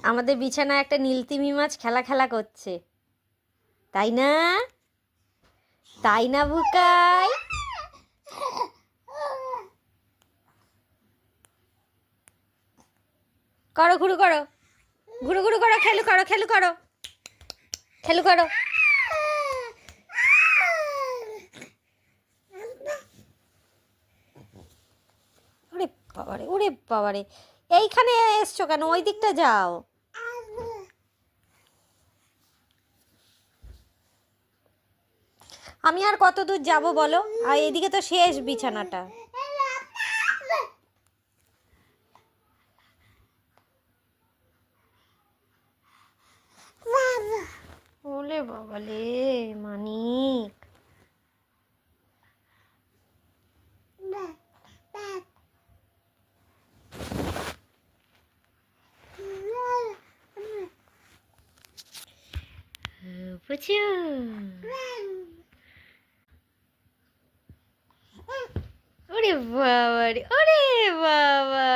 আমাদের বিছানায় একটা নীলতিমি মাছ খেলা খেলা করছে, তাই না? তাই না বুকাই? করো ঘুরু করো, ঘুরু ঘুরু করো, খেলু করো, খেলু করো, খেলু করো। ওরে বাবারে, ওরে বাবারে, এইখানে এসছো কেন? ওই দিকটা যাও। আমি আর কত দূর যাবো বলো? আর এদিকে তো শেষ বিছানাটা। ওলে বাবালে মানিক, বুঝছো? ওরে বাবা রে, ওরে বাবা।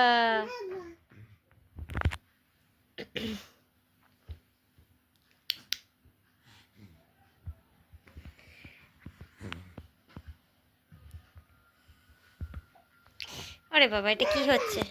ওরে বাবা, এটা কি হচ্ছে?